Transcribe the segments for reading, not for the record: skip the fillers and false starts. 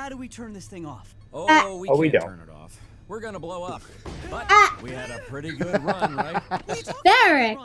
how do we turn this thing off? Oh, we can't don't. turn it off. We're gonna blow up. But we had a pretty good run, right? Varrick.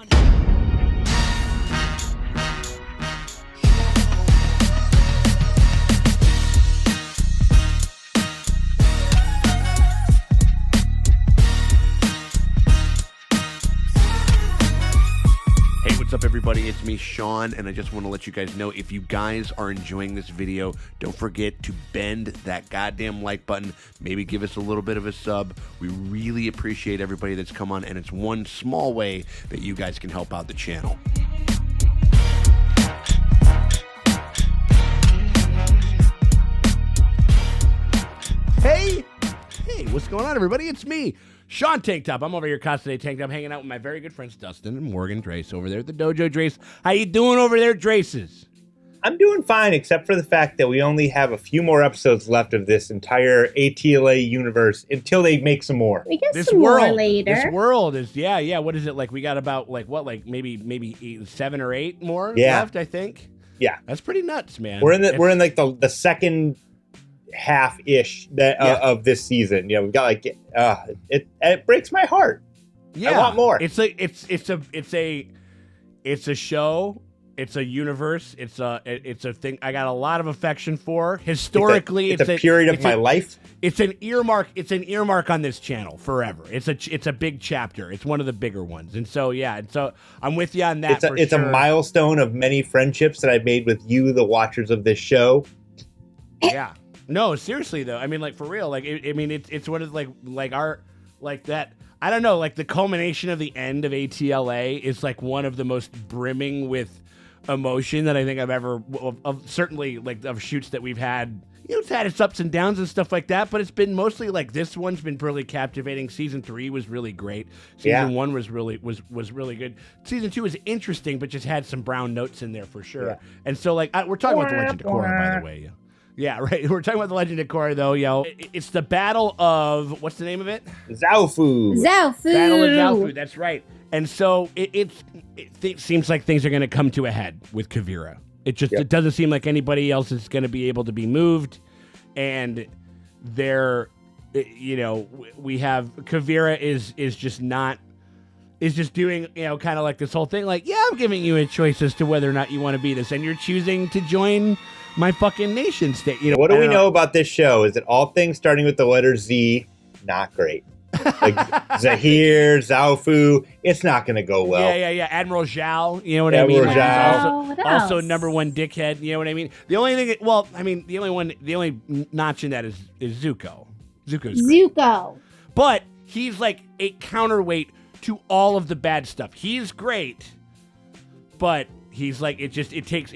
Hey, what's up, everybody? It's me, Sean, and I just want to let you guys know, if you guys are enjoying this video, don't forget to bend that goddamn like button. Maybe give us a little bit of a sub. We really appreciate everybody that's come on, and it's one small way that you guys can help out the channel. Hey, what's going on, everybody? It's me, Sean Tank Top. I'm over here, Costa Tank Top, hanging out with my very good friends Dustin and Morgan Drace over there at the dojo. Drace, how you doing over there, Draces? I'm doing fine, except for the fact that we only have a few more episodes left of this entire ATLA universe until they make some more. We get some more later. This world is, yeah. What is it like? We got about maybe 7 or 8 more left, I think. Yeah, that's pretty nuts, man. We're in like the second half ish of this season. You know, we've got like it breaks my heart. Yeah, I want more. It's a show. It's a universe. It's a thing I got a lot of affection for. Historically, it's a period of my life. It's an earmark. It's an earmark on this channel forever. It's a big chapter. It's one of the bigger ones. And so I'm with you on that. It's a milestone of many friendships that I've made with you, the watchers of this show. Yeah. No, seriously though. I mean, like, for real. Like, it's one of that. I don't know. Like, the culmination of the end of ATLA is like one of the most brimming with emotion that I think I've ever certainly like of shoots that we've had. You know, it's had its ups and downs and stuff like that, but it's been mostly like this one's been really captivating. Season 3 was really great. Season 1 was really good. Season 2 was interesting, but just had some brown notes in there for sure. Yeah. And so like we're talking about the Legend of Korra, by the way. Yeah, right. We're talking about the Legend of Korra, though, yo. It's the Battle of, what's the name of it? Zaofu. Battle of Zaofu, that's right. And so it seems like things are going to come to a head with Kuvira. It doesn't seem like anybody else is going to be able to be moved. And we have, Kuvira is just doing, kind of like this whole thing. Like, yeah, I'm giving you a choice as to whether or not you want to be this. And you're choosing to join my fucking nation state. What do we know about this show? Is that all things starting with the letter Z, not great. Like Zahir, Zaofu, it's not going to go well. Yeah. Admiral Zhao, you know what I mean? Also number one dickhead, you know what I mean? The only thing, the only notch in that is Zuko. Zuko. But he's like a counterweight to all of the bad stuff. He's great, but he's like, it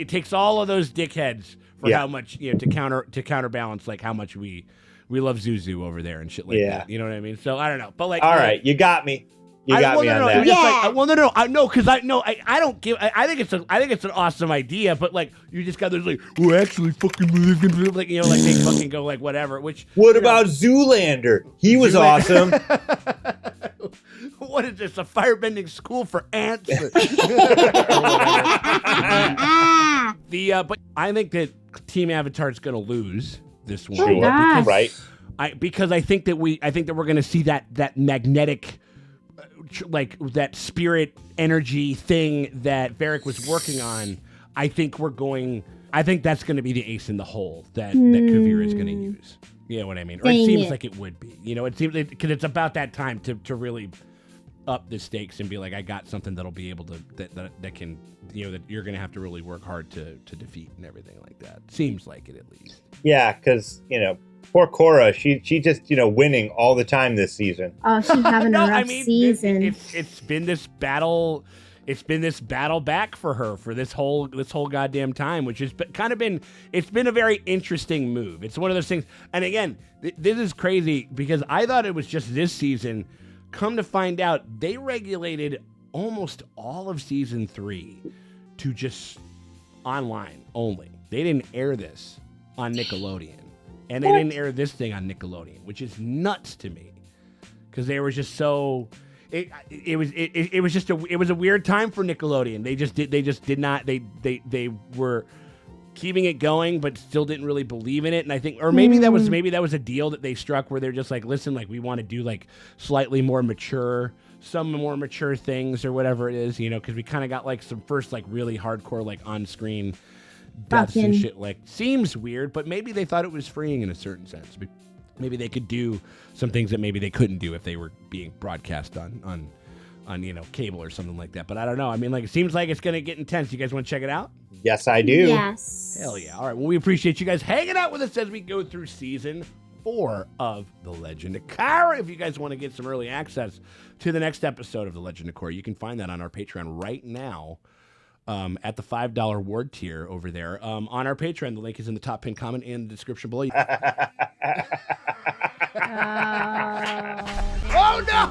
takes all of those dickheads for how much, to counterbalance like how much we love Zuzu over there and shit like that. You know what I mean? So I don't know, but like, all right, you got me. You got me on that. Yeah. I know, because I don't give. I think it's an awesome idea, but like you just got those like, actually fucking like like they fucking go like whatever. What about Zoolander? He was awesome. What is this? A firebending school for ants? But I think that Team Avatar is going to lose this one. Because I think that we're going to see that magnetic, like that spirit energy thing that Varrick was working on. I think that's going to be the ace in the hole that Kuvira is going to use. You know what I mean? Or it seems like it would be. It seems because it's about that time to really up the stakes and be like, I got something that'll be able to that can that you're gonna have to really work hard to defeat and everything like that. Seems like it at least. Yeah, because poor Korra, she just winning all the time this season. Oh, she's having a rough season. It's been this battle. It's been this battle back for her for this whole goddamn time, which has it's been a very interesting move. It's one of those things. And again, this is crazy because I thought it was just this season. Come to find out, they regulated almost all of season 3 to just online only. They didn't air this on Nickelodeon, and they didn't air this thing on Nickelodeon, which is nuts to me because they were just so. It was a weird time for Nickelodeon. They were keeping it going, but still didn't really believe in it. And I think, or maybe that was a deal that they struck where they're just like, listen, like we want to do like slightly more mature, some more mature things or whatever it is, you know, because we kind of got like some first like really hardcore like on screen deaths and shit. Like seems weird, but maybe they thought it was freeing in a certain sense. Maybe they could do some things that maybe they couldn't do if they were being broadcast on you know, cable or something like that. But I don't know. I mean, like, it seems like it's going to get intense. You guys want to check it out? Yes, I do. Yes. Hell yeah. All right. Well, we appreciate you guys hanging out with us as we go through season 4 of The Legend of Korra. If you guys want to get some early access to the next episode of The Legend of Korra, you can find that on our Patreon right now at the $5 ward tier over there on our Patreon. The link is in the top pinned comment and the description below. Oh, no!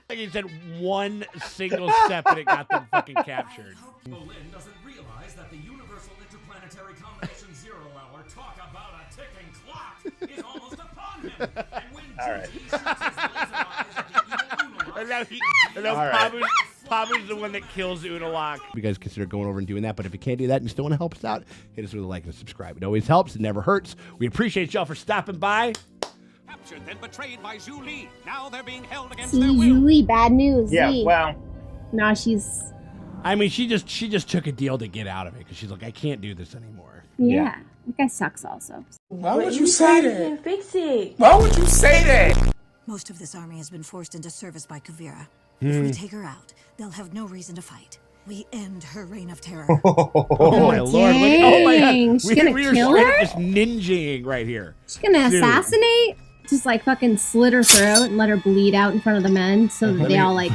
Like he said one single step and it got them fucking captured. Bolin doesn't realize that the Universal Interplanetary Combination 0 Hour talk about a ticking clock is almost upon him. And when right. GG shoots his laser eyes at the evil Unalaq, And now Pabu's the one that kills Unalaq. You guys consider going over and doing that, but if you can't do that and you still want to help us out, hit us with a like and a subscribe. It always helps. It never hurts. We appreciate y'all for stopping by. captured, then betrayed by Zhu Li. Now they're being held against See, their will. Zhu Li, bad news. Yeah, Zee. well, Now she's. I mean, she just took a deal to get out of it because she's like, I can't do this anymore. Yeah. That guy sucks also. Why would you say that? Fix it. Why would you say that? Most of this army has been forced into service by Kuvira. If we take her out, they'll have no reason to fight. We end her reign of terror. Oh my lord! Oh my god! She's gonna We are kill straight up her? just ninjaing right here. She's gonna Dude. assassinate? Just like fucking slit her throat and let her bleed out in front of the men so that they all like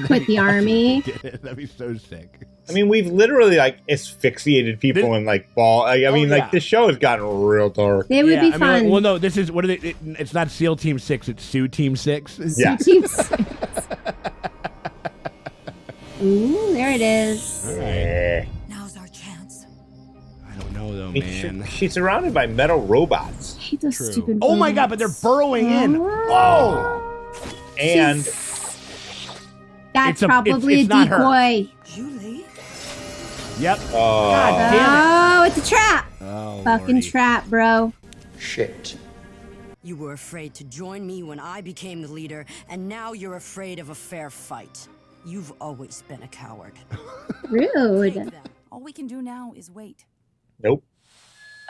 quit the army. That'd be so sick. I mean, we've literally like asphyxiated people in like ball. I mean, yeah. like this show has gotten real dark. It would be I mean, fun. well, no, this is what are they? It's not SEAL Team 6. It's Sue Team 6. Yeah. Team 6. Ooh, there it is. Eh. Now's our chance. I don't know though, I mean, man. she's surrounded by metal robots. I hate those True. stupid Oh my god! But they're burrowing in. Whoa! And That's It's probably it's a not her. decoy. Julie? Yep. oh, God damn Oh, it's a trap. Oh, Fucking Lordy. trap, bro. Shit. You were afraid to join me when I became the leader, and now you're afraid of a fair fight. You've always been a coward. Rude. All we can do now is wait. nope.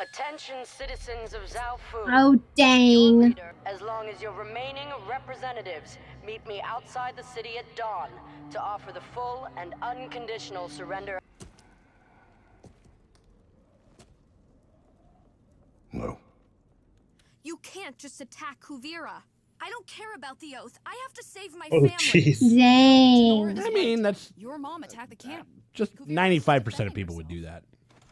Attention, citizens of Zaofu. Oh, dang. As long as your remaining representatives meet me outside the city at dawn to offer the full and unconditional surrender. Whoa. You can't just attack Kuvira. I don't care about the oath. I have to save my Oh, family. jeez. Dang. I mean, that's Your mom attacked the camp. just 95% of people would do that.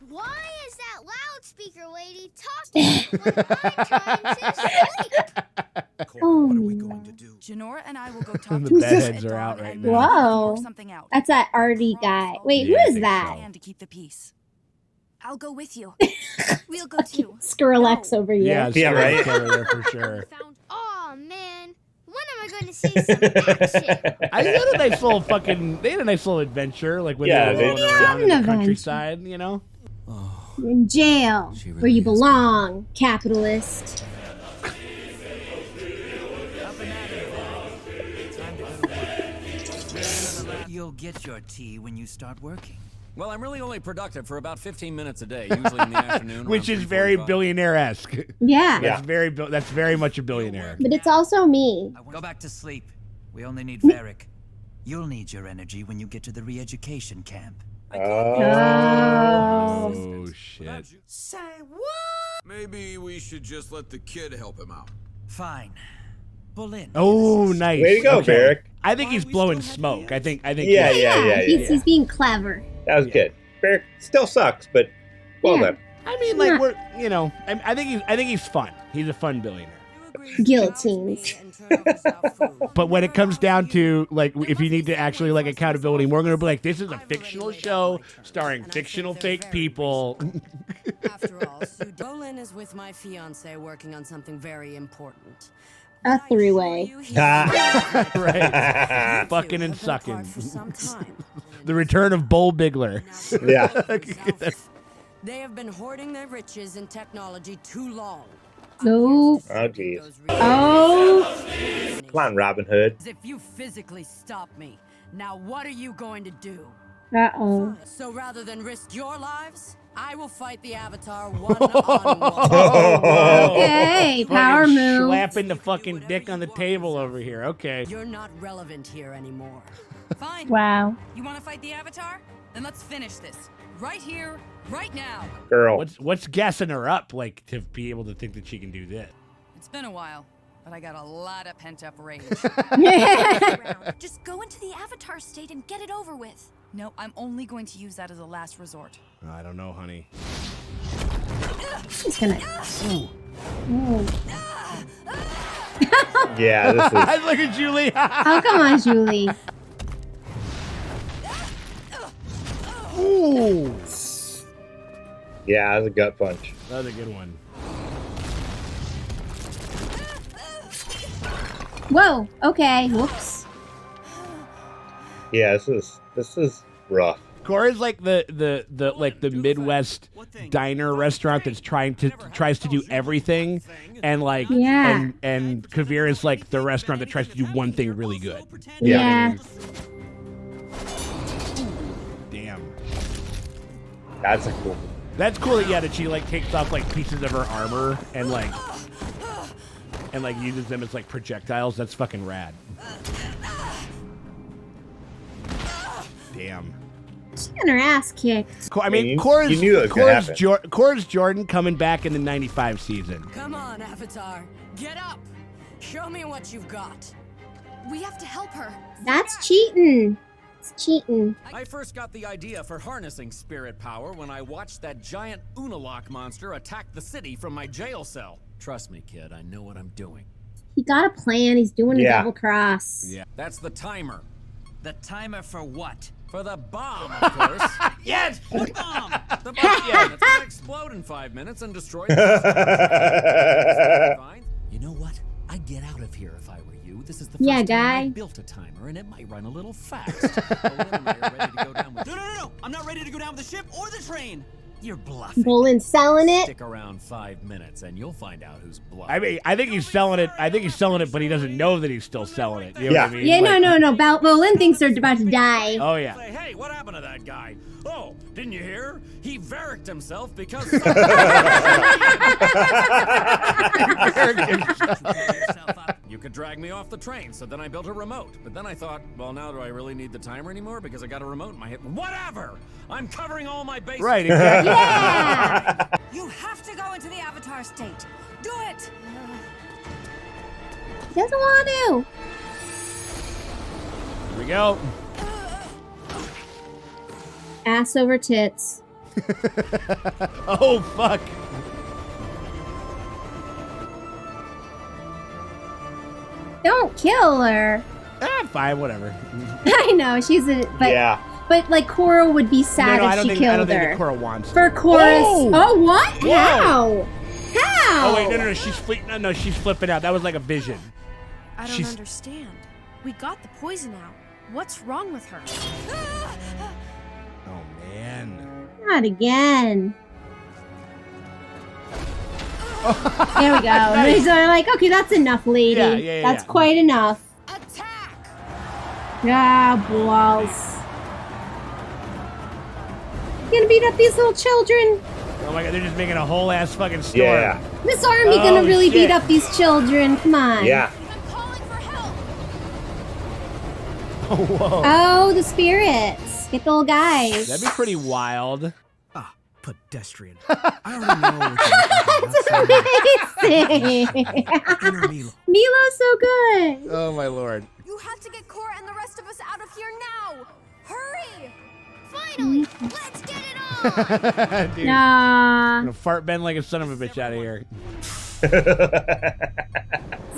Why is that loudspeaker lady talking when I'm trying to sleep? Oh, What are we going to do? Janora and I will go talk The to bedheads at are out dawn right and now. Whoa. work something out. That's that arty guy. Wait, Yeah, who I is think that? so. And to keep the peace. I'll go with you. We'll go too. Skrillex over here. Yeah, Yeah, right. Over there for sure. Oh man, when am I going to see some action? I had a nice little fucking. They had a nice little adventure, like when Yeah, they they were rolling did. around in An the adventure. countryside, you know. You're in jail, She really where you is. belong, capitalist. You'll get your tea when you start working. Well, I'm really only productive for about 15 minutes a day, usually in the afternoon. Which around is very 3:45. billionaire-esque. Yeah. Yeah. That's very much a billionaire. But it's also me. Go back to sleep. We only need Varrick. You'll need your energy when you get to the re-education camp. Oh. Oh shit. Say what? Maybe we should just let the kid help him out. Fine. Bolin. Oh, nice. Way to go, Okay. Varrick. I think he's blowing smoke. I think. Yeah, yeah. He's being clever. That was good. Varrick still sucks, but well Yeah. done. I mean, like we're, you know, I think he's fun. He's a fun billionaire. Guillotines. But when it comes down to like, if you need to actually like accountability, we're gonna be like, this is a fictional show starring fictional fake people. After all, Bolin is with my fiance working on something very important. A three-way. Right. Fucking and sucking. For some time. The return of Bull Bigler. Yeah. They have been hoarding their riches and technology too long. Nope. Oh, jeez. Oh. Come on, Robin Hood. As if you physically stop me. Now what are you going to do? Uh-oh. So rather than risk your lives, I will fight the Avatar one-on-one. Okay, power Fucking move. Slapping the fucking dick on the table over here. Okay. You're not relevant here anymore. Fine. Wow. You want to fight the Avatar? Then let's finish this. Right here, right now. Girl. What's gassing her up, like, to be able to think that she can do this? It's been a while, but I got a lot of pent-up rage. Just go into the Avatar state and get it over with. No, I'm only going to use that as a last resort. I don't know, honey. He's gonna. Ooh. Yeah, this is. Look at Julie. Oh, come on, Julie. Ooh. Yeah, that was a gut punch. That was a good one. Whoa. Okay. Whoops. Yeah, this is rough. Korra's like the Midwest diner restaurant that's tries to do everything, and like Yeah. and Kuvira's like the restaurant that tries to do one thing really good. Yeah. Damn. That's a cool. That's cool. That she like takes off like pieces of her armor and like uses them as like projectiles. That's fucking rad. Damn. She's getting her ass kicked. I mean, You Korra's, knew it was gonna happen. Korra's Jordan coming back in the '95 season. Come on, Avatar. Get up. Show me what you've got. We have to help her. That's cheating. It's cheating. I first got the idea for harnessing spirit power when I watched that giant Unalak monster attack the city from my jail cell. Trust me, kid, I know what I'm doing. He got a plan. He's doing a Yeah. double cross. Yeah. That's the timer. The timer for what? For the bomb, of course. Yes. The bomb! The bomb! Yeah, it's gonna explode in 5 minutes and destroy the Fine. You know what? I'd get out of here if I were you. This is the first Yeah, time I guy. built a timer, and it might run a little fast. Olin and I are ready to go down with No! I'm not ready to go down with the ship or the train. You're bluffing. Bolin selling it. Stick around 5 minutes, and you'll find out who's bluffing. I mean, I think he's selling it. But he doesn't know that he's still selling it. You know Yeah. what I mean? Yeah, Like- no. Bolin thinks they're about to die. Oh yeah. Say, hey, what happened to that guy? Oh, didn't you hear? He Varricked himself because. You could drag me off the train, so then I built a remote. But then I thought, well, now do I really need the timer anymore? Because I got a remote in my head. Whatever! I'm covering all my bases. Right. Exactly. Yeah. You have to go into the Avatar state. Do it. He doesn't want to. Here we go. Ass over tits. Oh fuck. Don't kill her. Fine, whatever. I know she's a. But, Yeah. But like Korra would be sad I if don't she think killed that her. Korra wants For to. Korra's. Oh! Oh, what? Whoa. How? How? Oh wait, no, she's she's flipping out. That was like a vision. I don't She's- understand. We got the poison out. What's wrong with her? Oh man. Not again. There we go. Nice. So I'm like, okay, that's enough, lady. Yeah, That's yeah. quite enough. Attack! Ah, balls. Gonna beat up these little children. Oh my god, they're just making a whole ass fucking storm. Yeah. This army Oh, gonna really shit. beat up these children. Come on. Yeah. I'm calling for help. Oh, whoa. Oh, the spirits. Get the little guys. That'd be pretty wild. Ah, pedestrian. I already know what That's amazing. Inner Milo. Milo's so good. Oh my lord. You have to get Korra and the rest of us out of here now. Hurry! Finally, let's get it on. Dude, Nah. I'm gonna fart Ben like a son of a bitch out of here.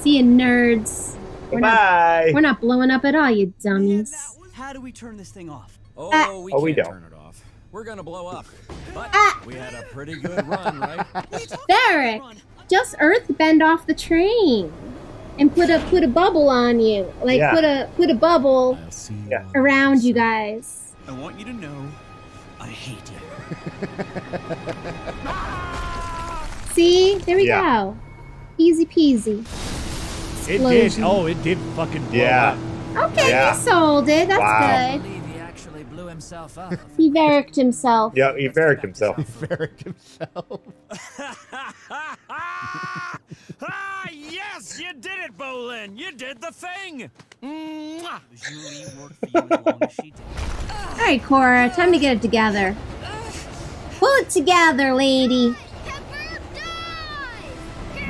See you, nerds. Bye. We're not blowing up at all, you dummies. How do we turn this thing off? Oh, we Oh, can't we don't. turn it off. We're gonna blow up. But Ah. we had a pretty good run, right? Varrick, just earthbend off the train and put a bubble on you. Like Yeah. put a bubble I'll see Yeah. around you guys. I want you to know I hate you. See? There we go. Easy peasy. It did. Explosion. Oh, it did fucking blow Yeah. up. Okay, Yeah. he sold it. That's Wow. I good. believe he actually blew himself up. He Varricked himself. Yeah, he Varricked himself. Varricked himself. Yes, you did it, Bolin. You did the thing. Mwah. Julie worked for you as long as she did. All right, Korra, time to get it together. Pull it together, lady.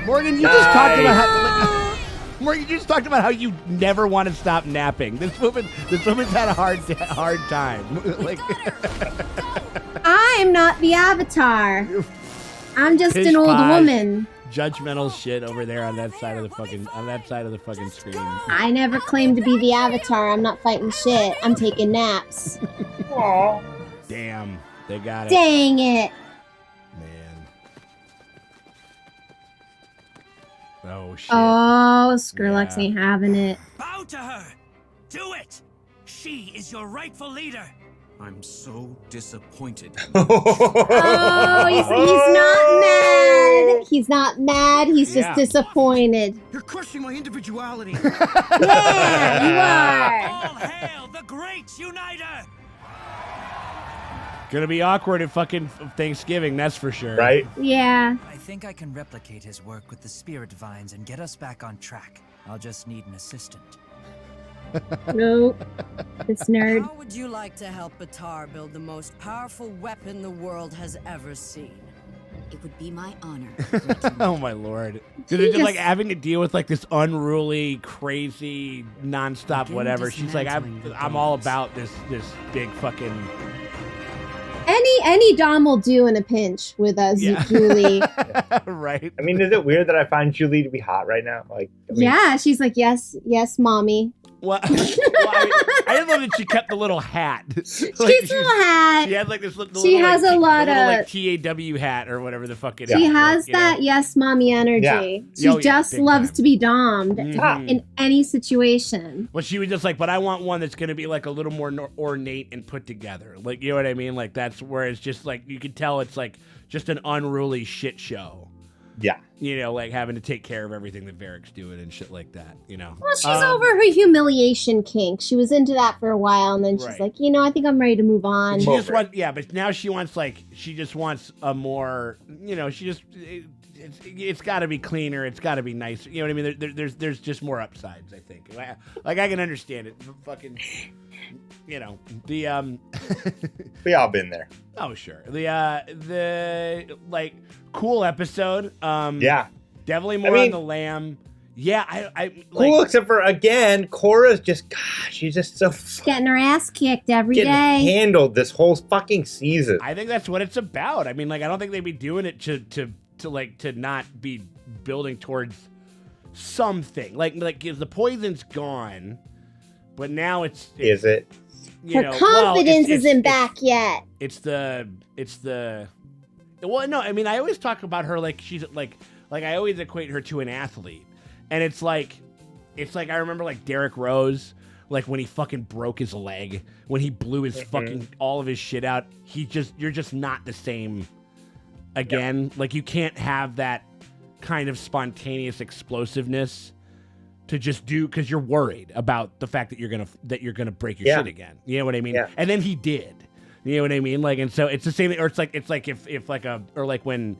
Morgan, you just talked about how. Morgan, you just talked about how you never want to stop napping. This woman's had a hard time. Like, I'm not the Avatar. I'm just Pish an old posh, woman. Judgmental shit over there on that side of the fucking screen. I never claimed to be the Avatar. I'm not fighting shit. I'm taking naps. Damn, they got it. Dang it. Man. Oh shit. Oh, Skrillex Yeah. ain't having it. Bow to her! Do it! She is your rightful leader! I'm so disappointed. Oh, he's not mad. He's not mad. He's just Yeah. disappointed. You're crushing my individuality! Yeah, you are. All hail the great uniter! Gonna be awkward at fucking Thanksgiving, that's for sure. Right? Yeah. I think I can replicate his work with the spirit vines and get us back on track. I'll just need an assistant. Nope. This nerd. How would you like to help Batar build the most powerful weapon the world has ever seen? It would be my honor. Oh my lord. Dude, they're just like having to deal with like this unruly, crazy, nonstop Begin whatever. She's like, dismantling the I'm all domes. about this big fucking. Any Dom will do in a pinch with Julie. Right. I mean, is it weird that I find Julie to be hot right now? Like, I mean, Yeah, she's like, yes, mommy. Well, I didn't know that she kept the little hat. She's a little hat. She had like this little. She little, has like, a lot little, of. like TAW hat or whatever the fuck it is. She has like, you know? that yes, mommy energy. Yeah. She Oh, yeah, just big loves time. to be domed Mhm. in any situation. Well, she was just like, but I want one that's going to be like a little more ornate and put together. Like, you know what I mean? Like, that's where it's just like, you can tell it's like just an unruly shit show. Yeah. You know, like having to take care of everything that Varrick's doing and shit like that, you know? Well, she's over her humiliation kink. She was into that for a while, and then she's Right. like, I think I'm ready to move on. She just wants, but now she wants a more, it's got to be cleaner. It's got to be nicer. You know what I mean? There's just more upsides, I think. Like I can understand it. Fucking, the We all been there. Oh sure. The like cool episode. Yeah. Definitely more on the lamb. Yeah, I like, cool, except for again, Korra's just she's just so Getting her ass kicked every getting day. handled this whole fucking season. I think that's what it's about. I mean, like I don't think they'd be doing it to not be building towards something. Like the poison's gone, but now it's Is it? Her confidence isn't back yet. It's the well, no, I mean, I always talk about her like she's like I always equate her to an athlete, and it's like I remember like Derrick Rose, like when he fucking broke his leg, when he blew his fucking all of his shit out, you're just not the same again. Yep. Like you can't have that kind of spontaneous explosiveness to just do because you're worried about the fact that you're gonna break your shit again. You know what I mean? Yeah. And then he did. You know what I mean? Like, and so it's the same. Or it's like if like when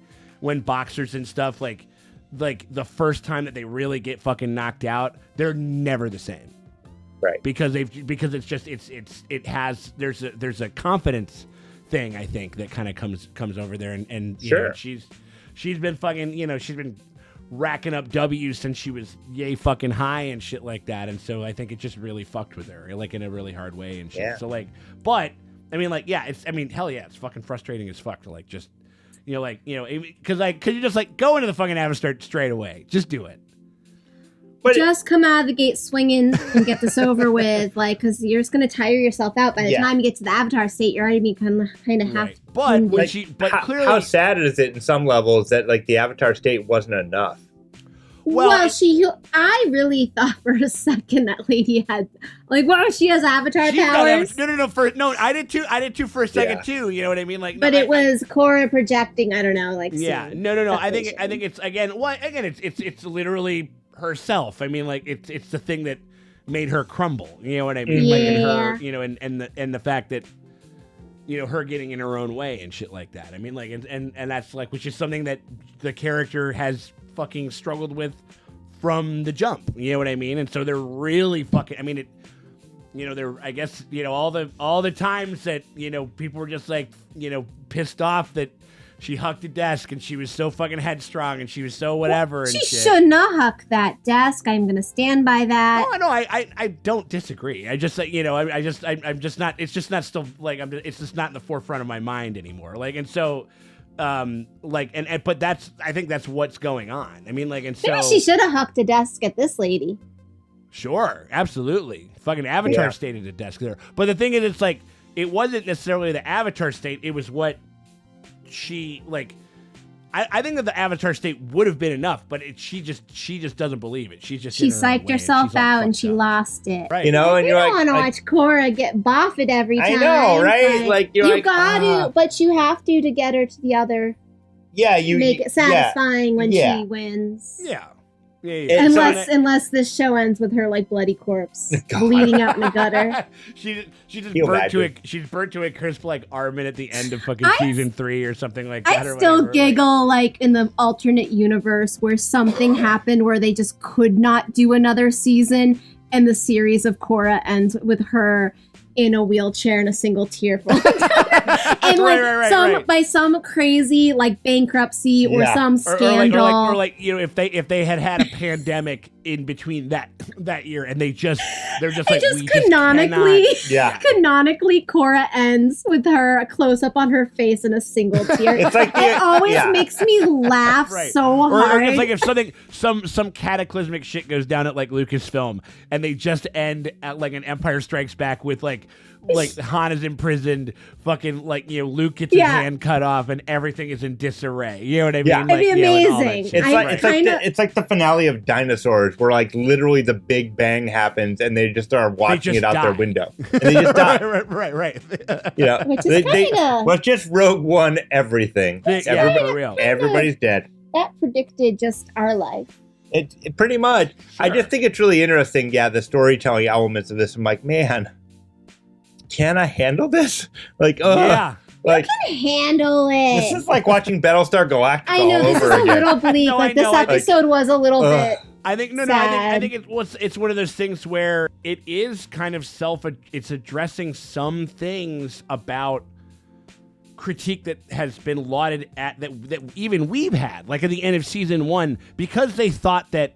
boxers and stuff like the first time that they really get fucking knocked out, they're never the same. Right. Because there's a confidence thing, I think, that kind of comes over there and you know, she's been fucking, she's been racking up W's since she was yay fucking high and shit like that, and so I think it just really fucked with her, like in a really hard way and shit. Yeah. So like, but I mean, like, yeah, hell yeah, it's fucking frustrating as fuck to like just, because you just like go into the fucking avatar straight away, just do it. But just come out of the gate swinging and get this over with, like, because you're just gonna tire yourself out. By the time you get to the avatar state, you're already kind of half. But clearly, how sad is it in some levels that like the avatar state wasn't enough? Well, I really thought for a second that lady had, like, wow, she has avatar powers. No, I did too for a second too. You know what I mean? Like, but it was Korra projecting. I don't know, like. Yeah, no. I think it's it's literally herself. I mean, like it's the thing that made her crumble. You know what I mean? Yeah. Like, and her, you know, and the fact that, you know, her getting in her own way and shit like that. I mean, like, and that's like, which is something that the character has fucking struggled with from the jump. You know what I mean? And so they're really fucking. I mean, it. You know, they're. I guess, you know, all the times that, you know, people were just like, you know, pissed off that she hucked a desk and she was so fucking headstrong and she was so whatever. She and shit. should not huck that desk. I'm gonna stand by that. No, I don't disagree. I just, you know, I'm just not. It's just not still like it's just not in the forefront of my mind anymore. Like, and so, like, and but I think that's what's going on. I mean, like, and so maybe she should have hucked a desk at this lady. Sure, absolutely. Fucking Avatar stayed at a desk there. But the thing is, it's like, it wasn't necessarily the Avatar state. It was what she, like, I think that the Avatar state would have been enough, but she just doesn't believe it. She's just she psyched herself out and she lost it. Right. You know, and you you're don't like, want to watch Korra get boffed every time. I know, right? Like you're you like, got to, but you have to get her to the other. Yeah, you make it satisfying when she wins. Yeah. Unless this show ends with her like bloody corpse bleeding out in the gutter. She's burnt to a crisp like Armin at the end of fucking season 3 or something like that. I still giggle like in the alternate universe where something happened where they just could not do another season and the series of Korra ends with her in a wheelchair and a single tear falling down. And by some crazy like bankruptcy or some scandal. Or like you know, if they had a pandemic in between that year and they're just like canonically canonically Korra ends with her a close up on her face and a single tear. It's like it always makes me laugh so hard. Or it's like if some cataclysmic shit goes down at like Lucasfilm and they just end at like an Empire Strikes Back with like Han is imprisoned, fucking like, you know, Luke gets his hand cut off and everything is in disarray. You know what I mean? Yeah. Like, it'd be amazing. It's like the finale of Dinosaurs where like literally the Big Bang happens and they just are watching it out their window. And they just die. right. You know, which is let's just Rogue One everything. Everybody's dead. That predicted just our life. It pretty much. Sure. I just think it's really interesting. Yeah, the storytelling elements of this. I'm like, man, can I handle this? Like, like you can handle it. This is like watching Battlestar Galactica I know, all this over is a again. little bleak. This episode was a little bit. I think sad. I think it's one of those things where it is kind of it's addressing some things about critique that has been lauded at that even we've had, like at the end of season 1, because they thought that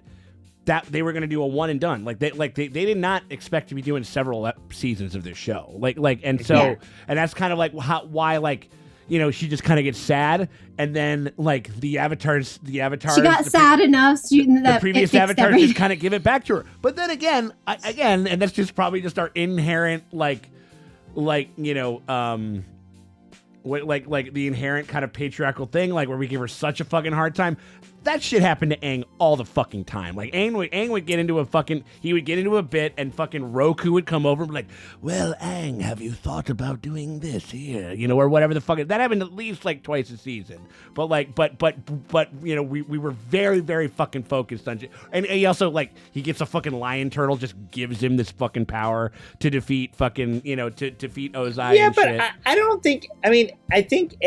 they were going to do a one and done. Like they did not expect to be doing several seasons of this show. And that's kind of like why like, you know, she just kind of gets sad, and then like the avatars she got sad enough the previous avatars just kind of give it back to her. But then again, and that's just probably just our inherent like you know like the inherent kind of patriarchal thing, like where we give her such a fucking hard time. That shit happened to Aang all the fucking time. Like Aang would get into a bit and fucking Roku would come over and be like, well, Aang, have you thought about doing this here? You know, or whatever the fuck. That happened at least like twice a season. But like, but you know, we were very, very fucking focused on shit. And he also like, he gets a fucking lion turtle, just gives him this fucking power to defeat fucking, you know, to defeat Ozai and shit. I don't think, I think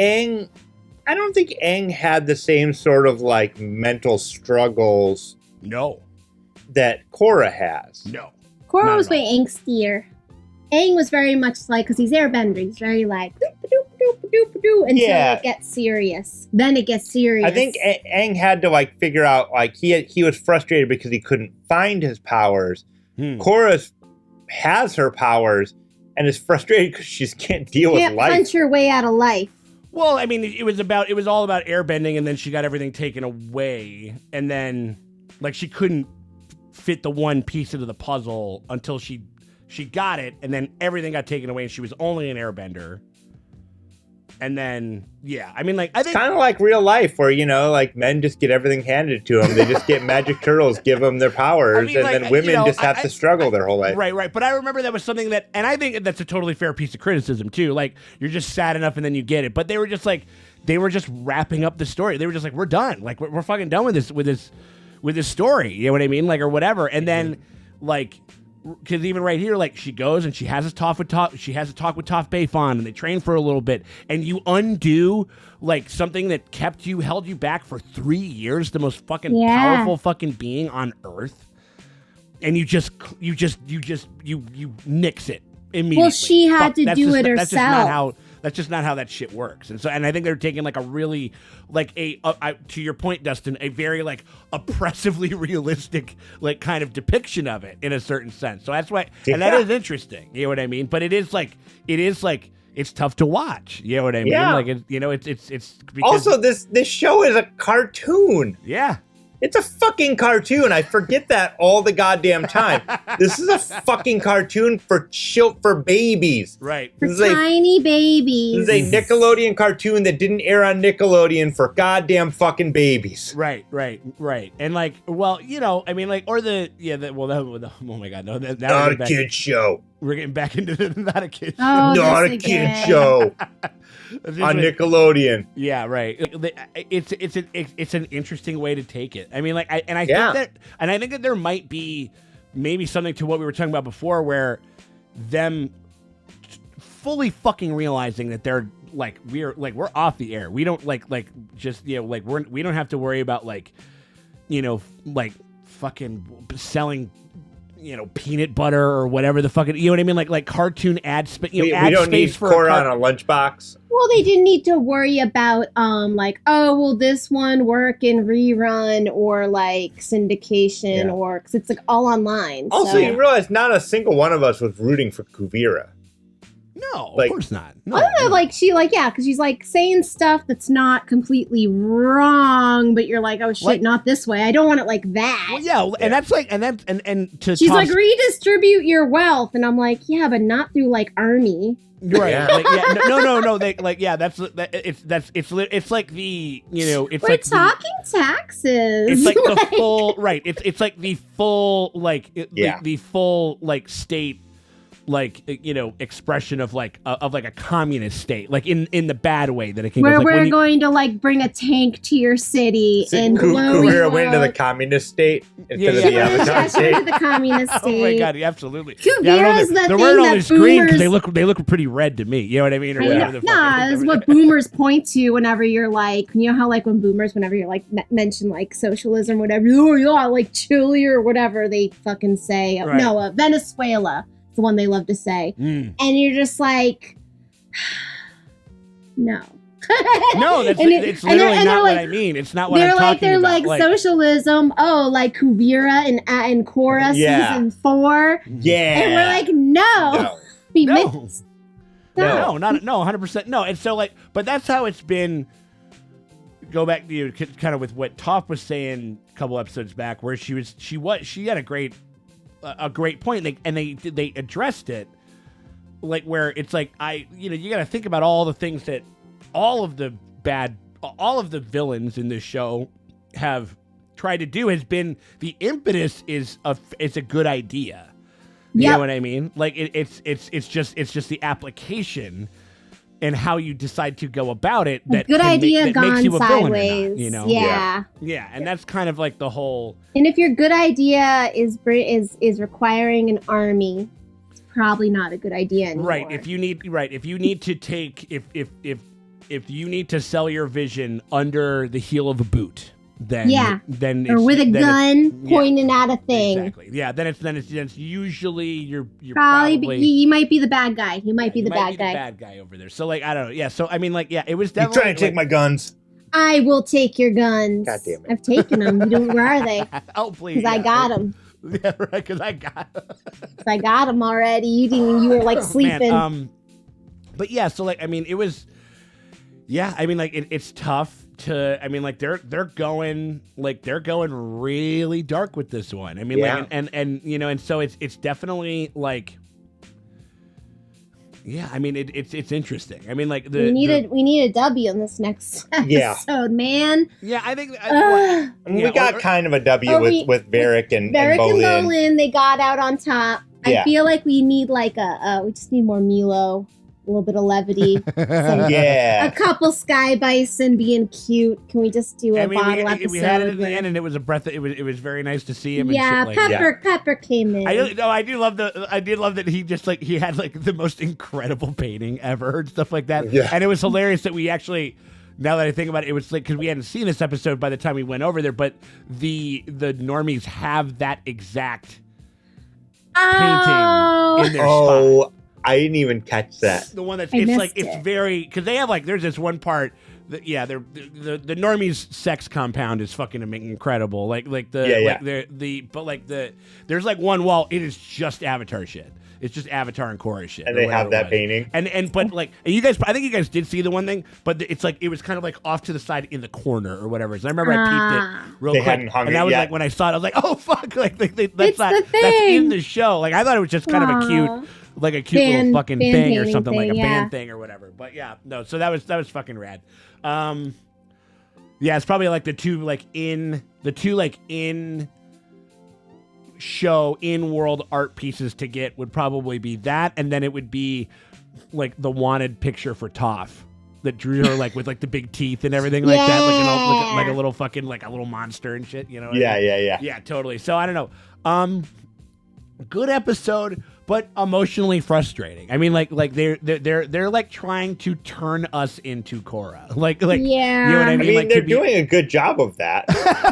Aang had the same sort of like mental struggles. No. That Korra has. No. Korra was way angstier. Aang was very much like, because he's airbender, he's very like, until it gets serious. Then it gets serious. I think Aang had to like figure out, like he was frustrated because he couldn't find his powers. Korra has her powers and is frustrated because she can't deal with life. Punch her way out of life. Well, I mean, it was all about airbending, and then she got everything taken away, and then like she couldn't fit the one piece into the puzzle until she got it, and then everything got taken away, and she was only an airbender. And then, yeah, I mean, like, I think kind of like real life where, like men just get everything handed to them. They just get magic turtles, give them their powers, and then women just have to struggle their whole life. Right. But I remember that was something that, and I think that's a totally fair piece of criticism too. Like, you're just sad enough and then you get it. But they were just wrapping up the story. They were just like, we're done. Like, we're fucking done with this story. You know what I mean? Like, or whatever. And then, like, because even right here, like, she goes and she has a talk with Toph Beifon, and they train for a little bit, and you undo like something that held you back for 3 years, the most fucking powerful fucking being on Earth, and you nix it immediately. Well, she had to do it herself. That's just not how that shit works. And I think they're taking like a really, like to your point, Dustin, a very like oppressively realistic like kind of depiction of it in a certain sense. So that's why, and that is interesting. You know what I mean? But it is like it's tough to watch. You know what I mean? Yeah. Like it's because, also this show is a cartoon. Yeah. It's a fucking cartoon. I forget that all the goddamn time. This is a fucking cartoon for babies. Right. For tiny babies. This is a Nickelodeon cartoon that didn't air on Nickelodeon for goddamn fucking babies. Right. And like, well, I mean, like, or oh my God, no, not a kid show. We're getting back into not a kid show. Oh, not a kid show. On Nickelodeon. Yeah, right. It's an interesting way to take it. I mean, like, I think that there might be maybe something to what we were talking about before, where them fully fucking realizing that they're like we're off the air. We don't we don't have to worry about like fucking selling peanut butter or whatever the fucking, you know what I mean? Like cartoon ad space. We don't need Korra on a lunchbox. Well, they didn't need to worry about will this one work in rerun or like syndication or because it's like all online. Also, you realize not a single one of us was rooting for Kuvira. No, of course not. No. I don't know, like because she's like saying stuff that's not completely wrong, but you're like, oh shit, not this way. I don't want it like that. Well, yeah, and that's like, and to she's like, redistribute your wealth, and I'm like, yeah, but not through like army. Right. Yeah. Like, no. They like, yeah. It's like the it's we're like talking taxes. It's like the full right. It's like the full the full like state. Like expression of like a communist state, like in the bad way that it can. Where go. we're going to like bring a tank to your city and Kuvira went into the communist state instead of the Avatar state. The communist state. Oh my God, absolutely. Kuvira is the thing they're wearing all this green because they look pretty red to me. You know what I mean? Or is what boomers point to whenever you're like, how like when boomers, whenever you're like mention like socialism, whatever, oh yeah, like Chile or whatever they fucking say. Right. No, Venezuela. The one they love to say, and you're just like, no. No, it's literally not what I mean. It's not what I'm talking about. They're like socialism. Oh, like Kuvira and Korra season 4. Yeah, and we're like, no. 100% no. And so like, but that's how it's been. Go back to kind of with what Toph was saying a couple episodes back, where she had a great point, and they addressed it, like where it's like you got to think about all the things that all of the villains in this show have tried to do. Has been the impetus is a good idea. You know what I mean? Like it's just the application and how you decide to go about it that good idea that gone makes you a sideways. Villain or not, Yeah, and that's kind of like the whole. And if your good idea is requiring an army, it's probably not a good idea anymore. Right. If you need to take if you need to sell your vision under the heel of a boot, then or with a gun pointing at a thing. Exactly. Yeah. Then it's usually you're probably you might be the bad guy. You might be the bad guy. The bad guy over there. So like I don't know. Yeah. So I mean like it was definitely. You're trying to take my guns. I will take your guns. God damn it! I've taken them. Where are they? Oh please! Because I got them. Yeah, right. Because I got them. I got them already. You were like sleeping. Man, but yeah. So like I mean it was. Yeah. I mean like it's tough. I mean, like they're going really dark with this one. I mean, like, and so it's definitely like, Yeah, I mean it's interesting. I mean, like we need a W in this next episode, man. Yeah, I think we got kind of a W with Varrick and Bolin. They got out on top. Yeah. I feel like we need we just need more Milo, a little bit of levity. A couple Sky Bison being cute. Can we just do a bottle episode? We had it at the end, and it was a breath. It was very nice to see him. Yeah, and shit like Pepper came in. I did love that he just he had like the most incredible painting ever and stuff like that. Yeah. And it was hilarious that we actually. Now that I think about it, it was like because we hadn't seen this episode by the time we went over there, but the normies have that exact painting in their spot. I didn't even catch that. The one that's it's very because they have there's this one part that the normies sex compound is fucking incredible. There's like one wall, it is just Avatar shit. It's just Avatar and Korra shit. And they have that painting. But you guys, I think you guys did see the one thing, but it's like it was kind of like off to the side in the corner or whatever. So I remember I peeped it real quick, hadn't hung and it that was yet. like when I saw it, I was like, oh fuck, that's in the show. Like I thought it was just kind of a cute. Like a cute little fucking thing or something, like a band thing or whatever. But yeah, no. So that was fucking rad. Yeah, it's probably like the two in show in world art pieces to get would probably be that, and then it would be like the wanted picture for Toph that drew her like with like the big teeth and everything like that, like a little fucking like a little monster and shit. You know? Yeah, totally. So I don't know. Good episode. But emotionally frustrating. I mean, like they're like trying to turn us into Korra. Like you know what I mean? I mean, they're doing a good job of that.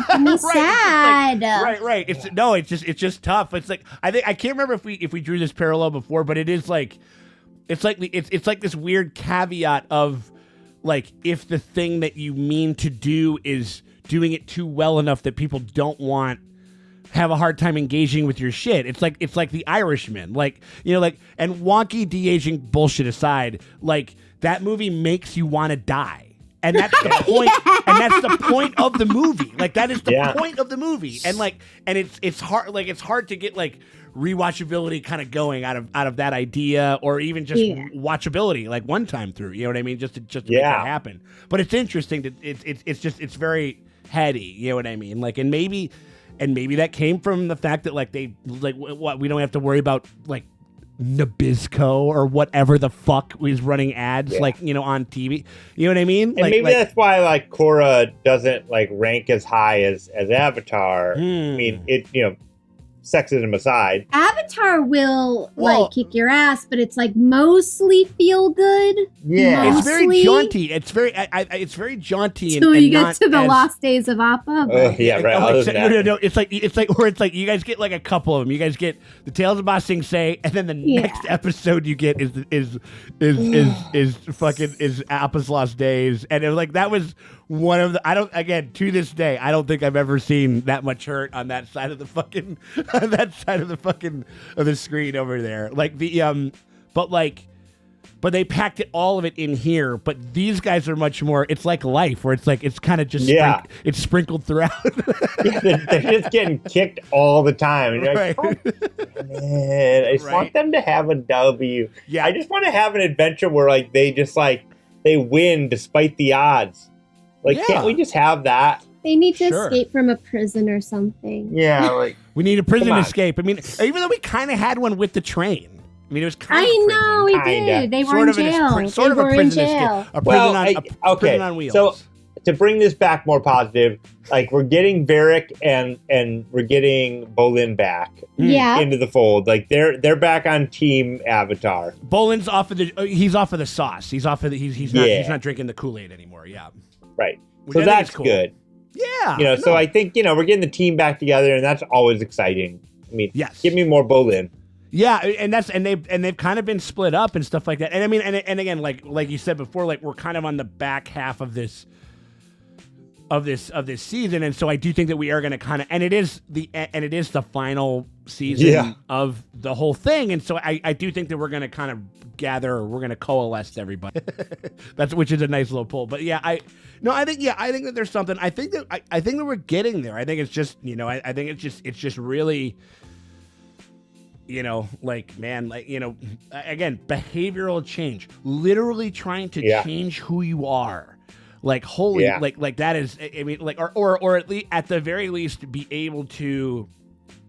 I'm sad. Right. It's just tough. It's like I can't remember if we drew this parallel before, but it is like it's like this weird caveat of like if the thing that you mean to do is doing it too well enough that people don't have a hard time engaging with your shit. It's like The Irishman, like, you know, like, and wonky de-aging bullshit aside, like that movie makes you want to die, and that's the point. And that's the point of the movie. Like that is the point of the movie, and like, and it's hard. Like it's hard to get like rewatchability kind of going out of that idea, or even just watchability like one time through. You know what I mean? Just to make that happen. But it's interesting that it's very heady. You know what I mean? Like, and maybe that came from the fact that like we don't have to worry about like Nabisco or whatever the fuck is running ads like, you know, on TV. You know what I mean? And maybe that's why like Korra doesn't like rank as high as Avatar. I mean, it, you know, sexism aside, Avatar will like kick your ass, but it's like mostly feel good. Yeah, it's very jaunty. It's very jaunty. Until you get to the Lost Days of Appa. Yeah, right. No. It's like you guys get like a couple of them. You guys get the Tales of Ba Sing Se, and then the next episode you get is Appa's Lost Days, and it was like that was one of the to this day I don't think I've ever seen that much hurt on that side of the fucking of the screen over there. Like the but they packed all of it in here. But these guys are much more. It's like life, where it's like it's kind of just it's sprinkled throughout. They're just getting kicked all the time. And you're like, oh, man, I just want them to have a W. Yeah, I just want to have an adventure where like they just like they win despite the odds. Like, can't we just have that? They need to escape from a prison or something. Yeah, like we need a prison escape. I mean, even though we kind of had one with the train. I mean, it was kind of prison. I know, we did. They were in jail. Sort of a prison escape. A prison on wheels. So, to bring this back more positive, like, we're getting Varrick and we're getting Bolin back into the fold. Like, they're back on Team Avatar. Bolin's off of he's off of the sauce. He's off of he's not drinking the Kool-Aid anymore. Yeah. Right. So that's cool. Good. Yeah. You know, so I think, you know, we're getting the team back together, and that's always exciting. I mean, give me more Bolin. Yeah, and they've kind of been split up and stuff like that. And I mean, and again, like you said before, like we're kind of on the back half of this season, and so I do think that we are going to kind of, and it is the final season of the whole thing, and so I do think that we're going to kind of we're going to coalesce everybody. Which is a nice little pull. But yeah, I think that there's something. I think that we're getting there. I think it's just, you know, I think it's just really. you know, like, man, like, you know, again, behavioral change, literally trying to change who you are. Like, holy, like that is, I mean, like, or at least, at the very least, be able to,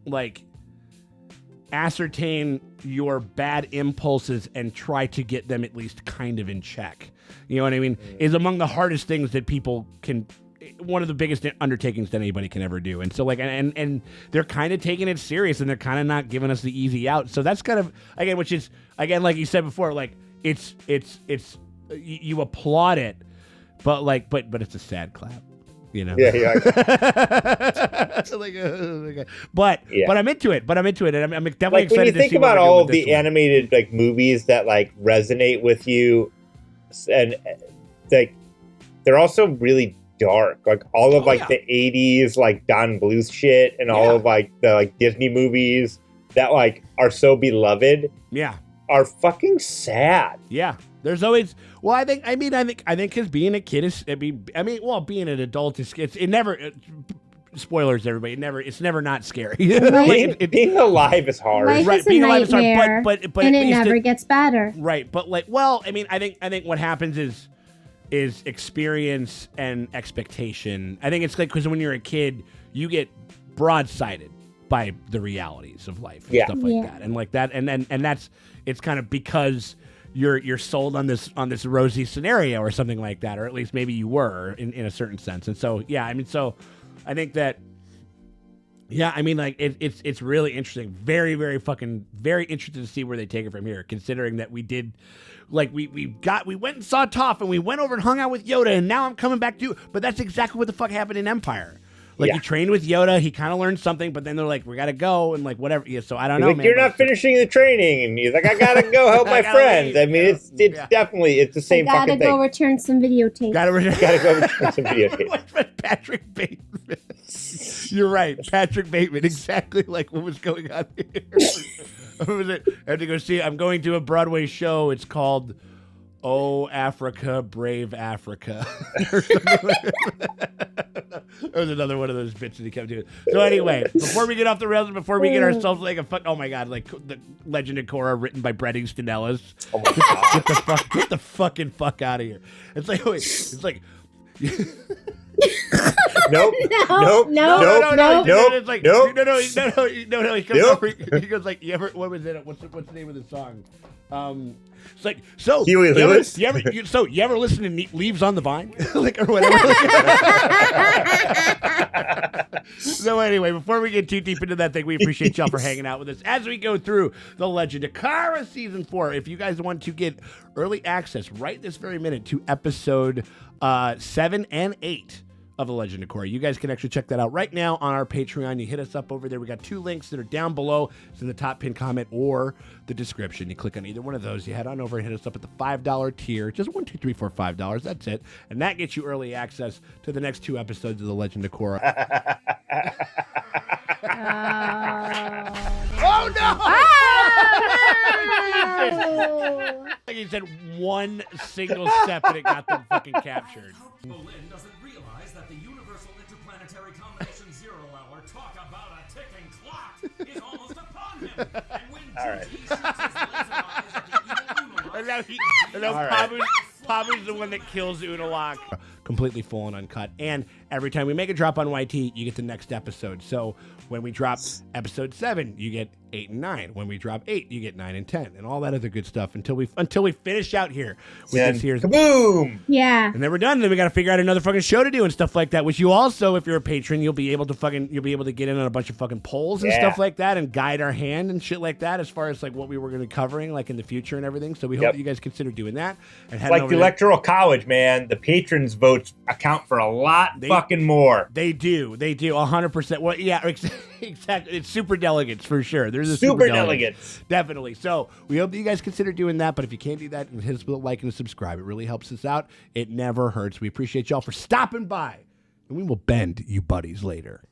like, ascertain your bad impulses and try to get them at least kind of in check. You know what I mean? Is among the hardest things that people can, one of the biggest undertakings that anybody can ever do. And so, like, and they're kind of taking it serious, and they're kind of not giving us the easy out. So that's kind of, again, which is, again, like you said before, like, it's you applaud it, but like, but it's a sad clap, you know? Yeah. But I'm into it. And I'm definitely like, excited when you to think see what about we're doing all with of the this one. animated like movies that like resonate with you, and like they're also really dark. Like all of the 80s like Don Bluth shit, and all of like the like Disney movies that like are so beloved. Yeah. Are fucking sad. Yeah. There's always, well, I think because being a kid is, being an adult is, it never, spoilers, everybody, it's never not scary. Being alive is hard. Life is a nightmare, but and it never gets better. Right, but like, well, I mean, I think what happens is experience and expectation. I think it's like, because when you're a kid, you get broadsided by the realities of life and stuff like that, and like that, and that's, it's kind of because you're sold on this rosy scenario or something like that, or at least maybe you were in a certain sense. And so I mean, so I think that, I mean, like it's really interesting, very very fucking very interested to see where they take it from here, considering that we did, like, we went and saw Toph, and we went over and hung out with Yoda, and now I'm coming back to, but that's exactly what the fuck happened in Empire. Like, you trained with Yoda, he kind of learned something, but then they're like, we gotta go, and like, whatever. Yeah, so I don't know, like, man. You're not finishing the training, and he's like, I gotta go help my friends. Leave. I mean, it's definitely, it's the same fucking thing. Gotta go return some videotapes. Gotta go return some videotapes. Patrick Bateman. You're right, Patrick Bateman. Exactly like what was going on here. What was it? I had to go see. I'm going to a Broadway show. It's called "Oh Africa, Brave Africa." That was another one of those bits that he kept doing. So anyway, before we get off the rails, and before we get ourselves like oh my god, like the Legend of Korra written by Bret Easton Ellis. Oh my god, get the fucking fuck out of here. It's like, it's like. Nope. It's like, no. He comes over, he goes like, you ever? What was it? What's the name of the song? It's like, so Huey Lewis. You ever listen to Leaves on the Vine, like, or whatever? So anyway, before we get too deep into that thing, we appreciate y'all for hanging out with us as we go through The Legend of Korra Season 4. If you guys want to get early access right this very minute to episode 7 and 8 of The Legend of Korra, you guys can actually check that out right now on our Patreon. You hit us up over there. We got 2 links that are down below. It's in the top pinned comment or the description. You click on either one of those. You head on over and hit us up at the $5 tier. Just $1, $2, $3, $4, $5. That's it. And that gets you early access to the next 2 episodes of The Legend of Korra. Oh no! Like he said, one single step and it got them fucking captured. Bolin doesn't realize that the Universal Interplanetary Combination 0 Hour, talk about a ticking clock, is almost upon him. And when GG shoots his laser eyes at the evil Unalaq, Pabu's the one that kills Unalaq. Completely full and uncut. And every time we make a drop on YT, you get the next episode. So when we drop episode 7, you get 8 and 9. When we drop 8, you get 9 and 10, and all that other good stuff until we finish out here with this here's kaboom. Yeah. And then we're done. Then we got to figure out another fucking show to do and stuff like that. Which you also, if you're a patron, you'll be able to get in on a bunch of fucking polls and stuff like that, and guide our hand and shit like that as far as like what we were going to be covering like in the future and everything. So we hope that you guys consider doing that. And head like over the Electoral College, man. The patrons' votes account for a lot fucking more. They do 100%. Well, yeah, exactly. It's super delegates for sure. There's a super delegates, definitely. So we hope that you guys consider doing that. But if you can't do that, hit us with a like and a subscribe. It really helps us out. It never hurts. We appreciate y'all for stopping by, and we will bend you buddies later.